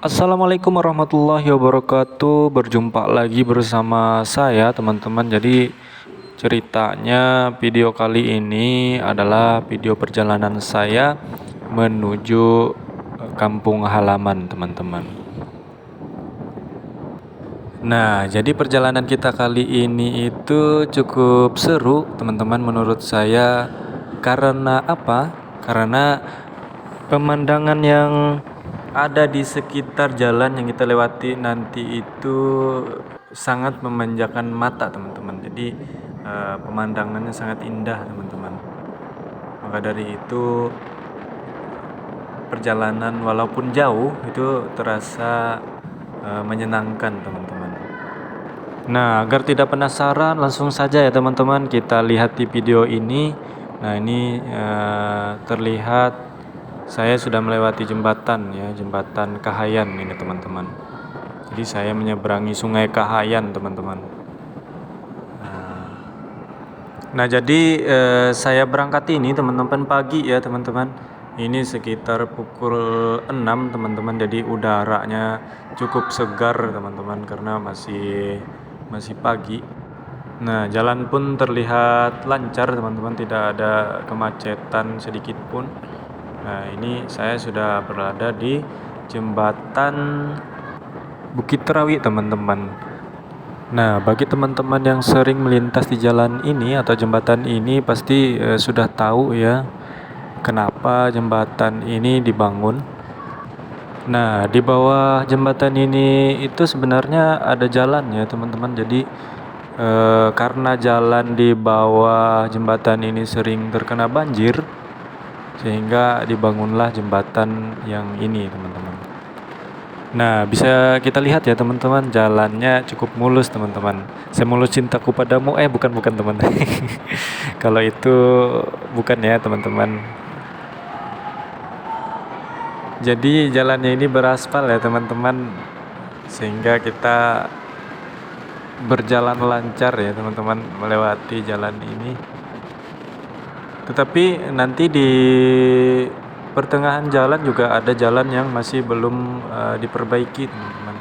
Assalamualaikum warahmatullahi wabarakatuh. Berjumpa lagi bersama saya, teman-teman. Jadi, ceritanya video kali ini adalah video perjalanan saya menuju kampung halaman, teman-teman. Nah, jadi perjalanan kita kali ini itu cukup seru, teman-teman, menurut saya. Karena apa? Karena pemandangan yang ada di sekitar jalan yang kita lewati nanti itu sangat memanjakan mata, teman-teman. Jadi pemandangannya sangat indah, teman-teman. Maka dari itu perjalanan walaupun jauh itu terasa menyenangkan, teman-teman. Nah, agar tidak penasaran, langsung saja ya teman-teman kita lihat di video ini. Nah, ini terlihat saya sudah melewati jembatan ya, jembatan Kahayan ini teman-teman. Jadi saya menyeberangi Sungai Kahayan, teman-teman. Nah, jadi saya berangkat ini teman-teman pagi ya teman-teman. Ini sekitar pukul 6 teman-teman. Jadi udaranya cukup segar teman-teman karena masih pagi. Nah, jalan pun terlihat lancar teman-teman, tidak ada kemacetan sedikit pun. Nah, ini saya sudah berada di jembatan Bukit Terawi, teman-teman. Nah, bagi teman-teman yang sering melintas di jalan ini atau jembatan ini pasti sudah tahu ya kenapa jembatan ini dibangun. Nah, di bawah jembatan ini itu sebenarnya ada jalan ya, teman-teman. Jadi karena jalan di bawah jembatan ini sering terkena banjir, sehingga dibangunlah jembatan yang ini, teman-teman. Nah, bisa kita lihat ya teman-teman, jalannya cukup mulus, teman-teman. Semulus cintaku padamu, bukan teman. Kalau itu bukan ya teman-teman. Jadi jalannya ini beraspal ya teman-teman, sehingga kita berjalan lancar ya teman-teman melewati jalan ini. Tetapi nanti di pertengahan jalan juga ada jalan yang masih belum diperbaiki, teman-teman.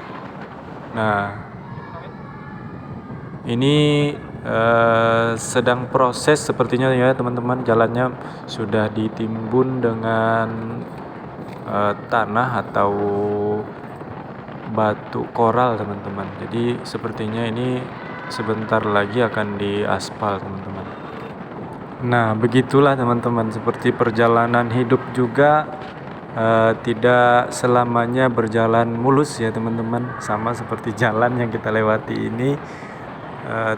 Nah, ini sedang proses sepertinya ya teman-teman. Jalannya sudah ditimbun dengan tanah atau batu koral, teman-teman. Jadi sepertinya ini sebentar lagi akan diaspal, teman-teman. Nah, begitulah teman-teman, seperti perjalanan hidup juga tidak selamanya berjalan mulus ya teman-teman. Sama seperti jalan yang kita lewati ini,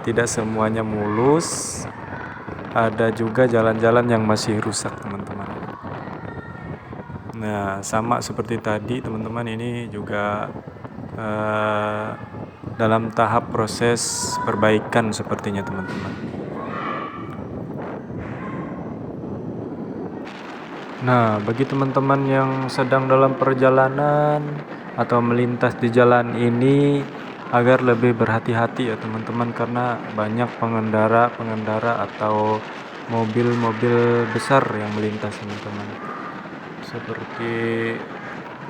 tidak semuanya mulus. Ada juga jalan-jalan yang masih rusak, teman-teman. Nah, sama seperti tadi teman-teman, ini juga dalam tahap proses perbaikan sepertinya, teman-teman. Nah, bagi teman-teman yang sedang dalam perjalanan atau melintas di jalan ini, agar lebih berhati-hati ya teman-teman, karena banyak pengendara atau mobil-mobil besar yang melintas, teman-teman.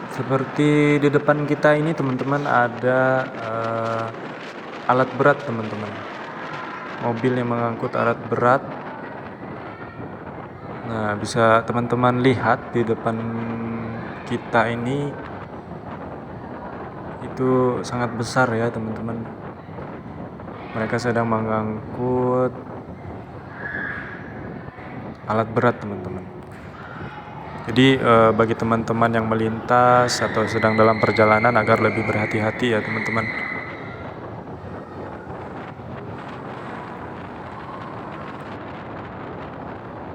Seperti di depan kita ini teman-teman ada alat berat, teman-teman. Mobil yang mengangkut alat berat. Nah, bisa teman-teman lihat di depan kita ini itu sangat besar ya teman-teman. Mereka sedang mengangkut alat berat, teman-teman. Jadi bagi teman-teman yang melintas atau sedang dalam perjalanan agar lebih berhati-hati ya teman-teman.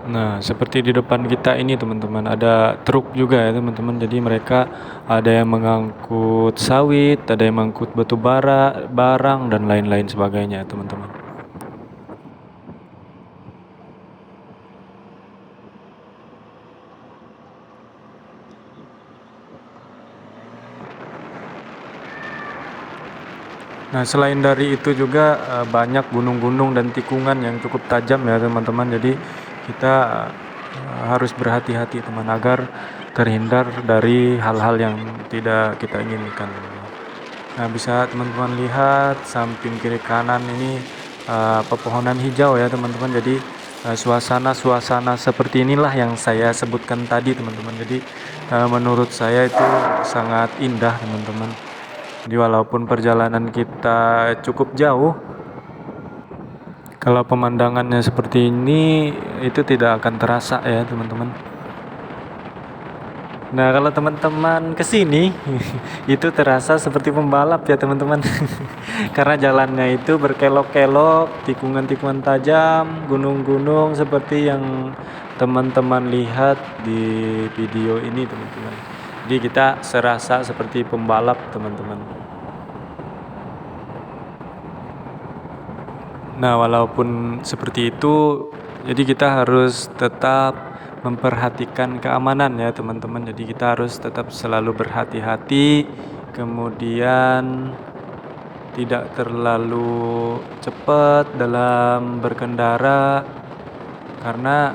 Nah, seperti di depan kita ini teman-teman, ada truk juga ya teman-teman. Jadi mereka ada yang mengangkut sawit, ada yang mengangkut batu bara, barang dan lain-lain sebagainya, teman-teman. Nah, selain dari itu juga banyak gunung-gunung dan tikungan yang cukup tajam ya teman-teman. Jadi kita harus berhati-hati teman, agar terhindar dari hal-hal yang tidak kita inginkan. Nah, bisa teman-teman lihat samping kiri kanan ini pepohonan hijau ya teman-teman. Jadi suasana-suasana seperti inilah yang saya sebutkan tadi teman-teman. Jadi menurut saya itu sangat indah teman-teman. Jadi walaupun perjalanan kita cukup jauh, kalau pemandangannya seperti ini itu tidak akan terasa ya teman-teman. Nah, kalau teman-teman kesini itu terasa seperti pembalap ya teman-teman. Karena jalannya itu berkelok-kelok, tikungan-tikungan tajam, gunung-gunung seperti yang teman-teman lihat di video ini teman-teman. Jadi kita serasa seperti pembalap teman-teman. Nah, walaupun seperti itu, jadi kita harus tetap memperhatikan keamanan ya teman-teman. Jadi kita harus tetap selalu berhati-hati, kemudian tidak terlalu cepat dalam berkendara karena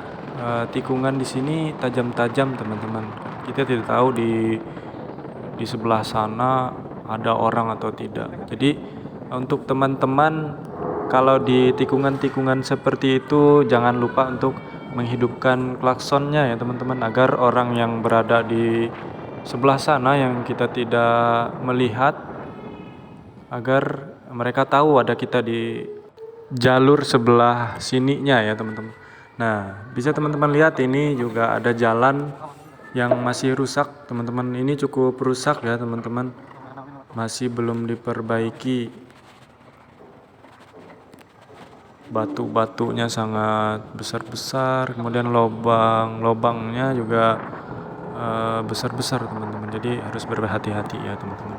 tikungan di sini tajam-tajam teman-teman. Kita tidak tahu di sebelah sana ada orang atau tidak. Jadi untuk teman-teman kalau di tikungan-tikungan seperti itu jangan lupa untuk menghidupkan klaksonnya ya teman-teman, agar orang yang berada di sebelah sana yang kita tidak melihat, agar mereka tahu ada kita di jalur sebelah sininya ya teman-teman. Nah, bisa teman-teman lihat ini juga ada jalan yang masih rusak teman-teman. Ini cukup rusak ya teman-teman, masih belum diperbaiki. Batu-batunya sangat besar-besar, kemudian lubang-lubangnya juga besar-besar teman-teman. Jadi harus berhati-hati ya teman-teman.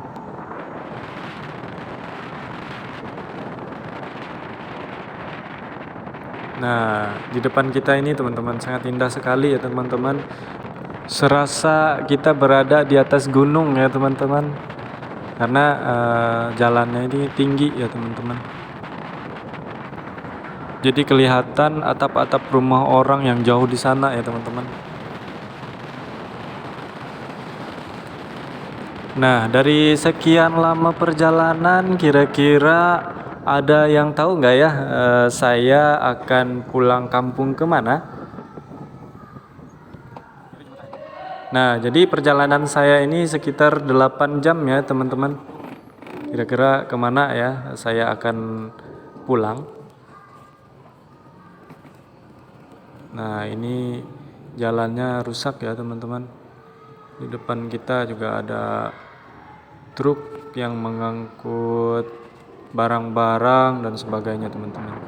Nah, di depan kita ini teman-teman sangat indah sekali ya teman-teman. Serasa kita berada di atas gunung ya teman-teman. Karena jalannya ini tinggi ya teman-teman. Jadi kelihatan atap-atap rumah orang yang jauh di sana ya teman-teman. Nah, dari sekian lama perjalanan kira-kira ada yang tahu nggak ya saya akan pulang kampung kemana? Nah, jadi perjalanan saya ini sekitar 8 jam ya teman-teman. Kira-kira kemana ya saya akan pulang? Nah, ini jalannya rusak ya teman-teman. Di depan kita juga ada truk yang mengangkut barang-barang dan sebagainya teman-teman.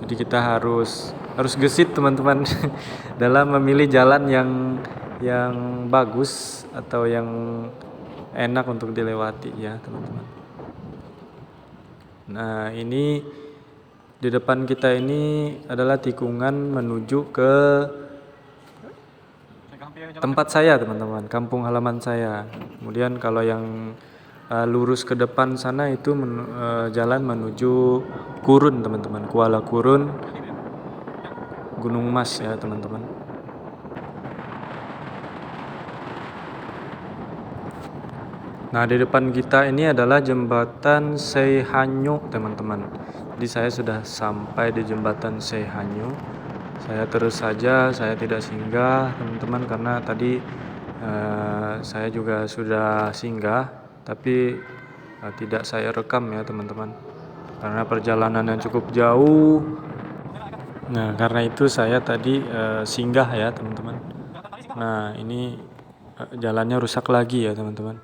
Jadi kita harus gesit teman-teman dalam memilih jalan yang bagus atau yang enak untuk dilewati ya teman-teman. Nah, ini di depan kita ini adalah tikungan menuju ke tempat saya teman-teman, kampung halaman saya. Kemudian kalau yang lurus ke depan sana itu jalan menuju Kurun teman-teman, Kuala Kurun, Gunung Mas ya teman-teman. Nah, di depan kita ini adalah jembatan Seihanyo teman-teman. Jadi saya sudah sampai di jembatan Seihanyo. Saya terus saja, saya tidak singgah teman-teman karena tadi saya juga sudah singgah, tapi tidak saya rekam ya teman-teman. Karena perjalanan yang cukup jauh. Nah, karena itu saya tadi singgah ya teman-teman. Nah, ini jalannya rusak lagi ya teman-teman.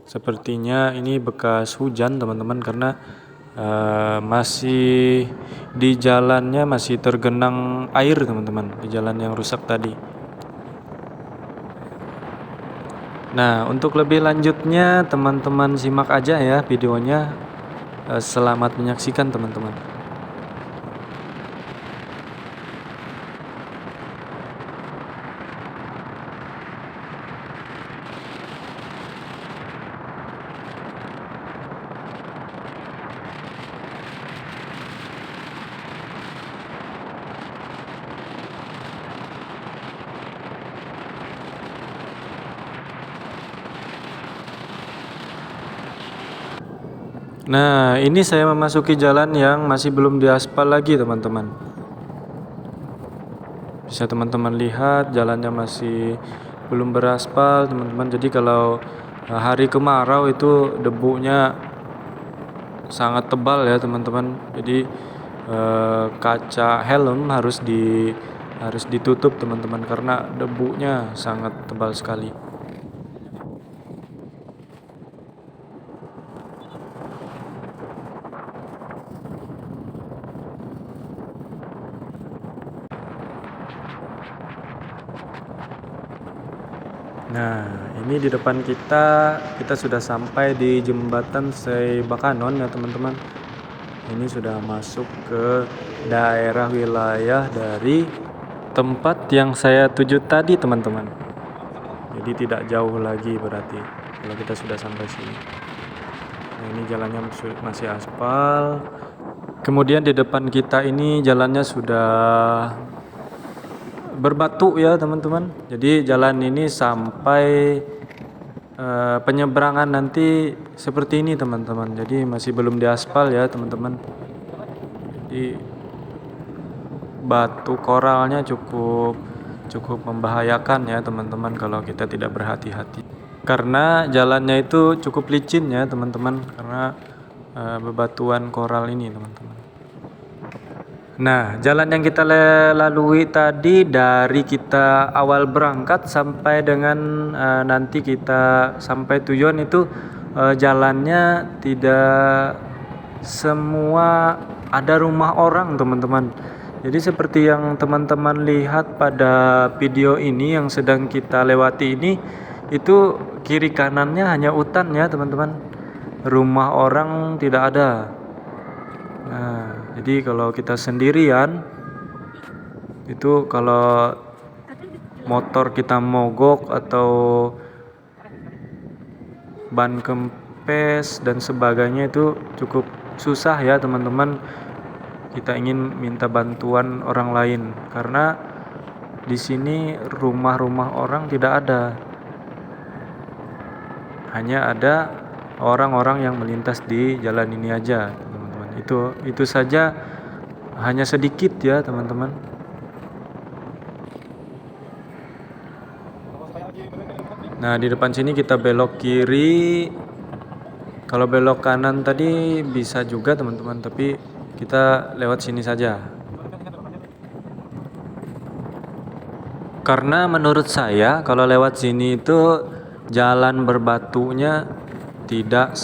Sepertinya ini bekas hujan teman-teman, karena masih di jalannya masih tergenang air teman-teman, di jalan yang rusak tadi. Nah, untuk lebih lanjutnya teman-teman simak aja ya videonya. Selamat menyaksikan teman-teman. Nah, ini saya memasuki jalan yang masih belum diaspal lagi, teman-teman. Bisa teman-teman lihat jalannya masih belum beraspal, teman-teman. Jadi kalau hari kemarau itu debunya sangat tebal ya, teman-teman. Jadi kaca helm harus ditutup, teman-teman, karena debunya sangat tebal sekali. Nah, ini di depan kita sudah sampai di jembatan Seibakanon ya, teman-teman. Ini sudah masuk ke daerah wilayah dari tempat yang saya tuju tadi, teman-teman. Jadi tidak jauh lagi berarti kalau kita sudah sampai sini. Nah, ini jalannya masih aspal. Kemudian di depan kita ini jalannya sudah berbatu ya, teman-teman. Jadi jalan ini sampai penyeberangan nanti seperti ini, teman-teman. Jadi masih belum diaspal ya, teman-teman. Jadi batu koralnya cukup membahayakan ya, teman-teman, kalau kita tidak berhati-hati. Karena jalannya itu cukup licin ya, teman-teman, karena bebatuan koral ini, teman-teman. Nah, jalan yang kita lalui tadi dari kita awal berangkat sampai dengan nanti kita sampai tujuan itu jalannya tidak semua ada rumah orang, teman-teman. Jadi seperti yang teman-teman lihat pada video ini yang sedang kita lewati ini, itu kiri kanannya hanya hutan ya, teman-teman. Rumah orang tidak ada. Nah, jadi kalau kita sendirian itu kalau motor kita mogok atau ban kempes dan sebagainya itu cukup susah ya, teman-teman. Kita ingin minta bantuan orang lain karena di sini rumah-rumah orang tidak ada. Hanya ada orang-orang yang melintas di jalan ini aja, teman-teman. Itu saja, hanya sedikit ya, teman-teman. Nah, di depan sini kita belok kiri. Kalau belok kanan tadi bisa juga, teman-teman, tapi kita lewat sini saja. Karena menurut saya kalau lewat sini itu jalan berbatunya tidak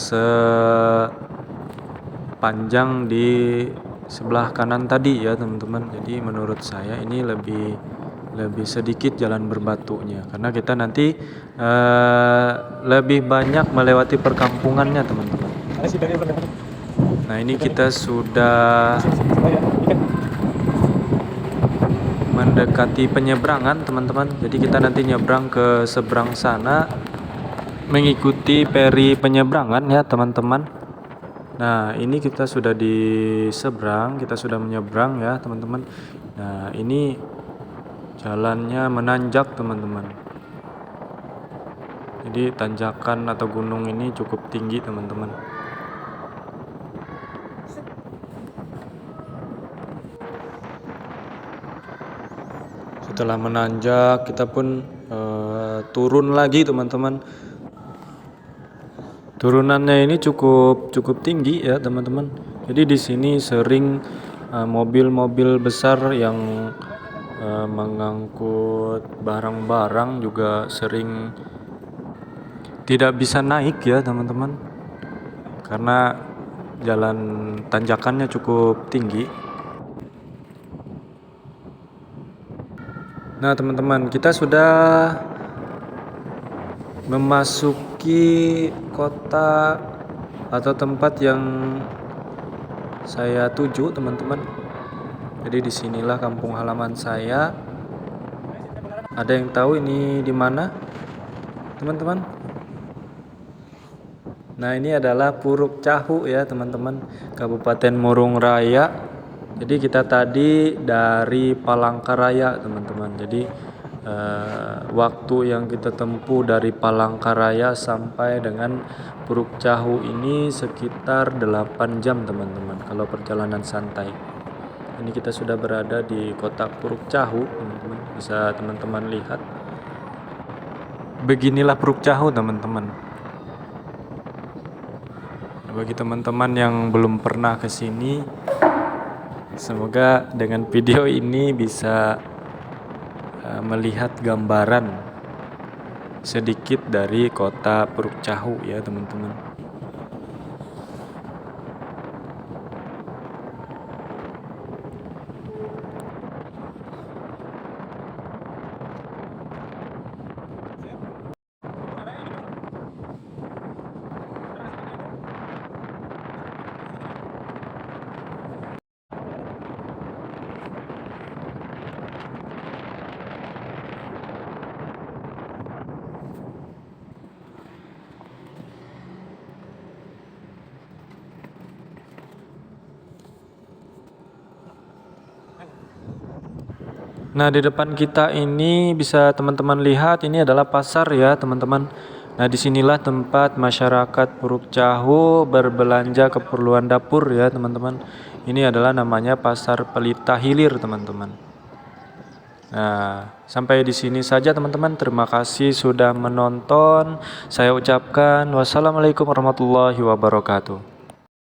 sepanjang di sebelah kanan tadi ya, teman-teman. Jadi menurut saya ini lebih sedikit jalan berbatunya karena kita nanti lebih banyak melewati perkampungannya, teman-teman. Nah, ini kita sudah mendekati penyeberangan, teman-teman. Jadi kita nanti nyebrang ke seberang sana mengikuti peri penyeberangan ya, teman-teman. Nah, ini kita sudah di seberang, kita sudah menyeberang ya, teman-teman. Nah, ini jalannya menanjak, teman-teman. Jadi tanjakan atau gunung ini cukup tinggi, teman-teman. Setelah menanjak kita pun turun lagi, teman-teman. Turunannya ini cukup tinggi ya, teman-teman. Jadi di sini sering mobil-mobil besar yang mengangkut barang-barang juga sering tidak bisa naik ya, teman-teman. Karena jalan tanjakannya cukup tinggi. Nah, teman-teman, kita sudah memasuki kota atau tempat yang saya tuju, teman-teman. Jadi disinilah kampung halaman saya. Ada yang tahu ini di mana, teman-teman? Nah, ini adalah Puruk Cahu ya, teman-teman, Kabupaten Murung Raya. Jadi kita tadi dari Palangkaraya, teman-teman. Jadi waktu yang kita tempuh dari Palangkaraya sampai dengan Puruk Cahu ini sekitar 8 jam teman-teman kalau perjalanan santai. Ini kita sudah berada di kota Puruk Cahu teman-teman, bisa teman-teman lihat. Beginilah Puruk Cahu teman-teman. Bagi teman-teman yang belum pernah ke sini, semoga dengan video ini bisa melihat gambaran sedikit dari kota Puruk Cahu ya teman-teman. Nah, di depan kita ini bisa teman-teman lihat ini adalah pasar ya, teman-teman. Nah, disinilah tempat masyarakat Puruk Cahu berbelanja keperluan dapur ya, teman-teman. Ini adalah namanya Pasar Pelita Hilir, teman-teman. Nah, sampai di sini saja teman-teman. Terima kasih sudah menonton. Saya ucapkan wassalamualaikum warahmatullahi wabarakatuh.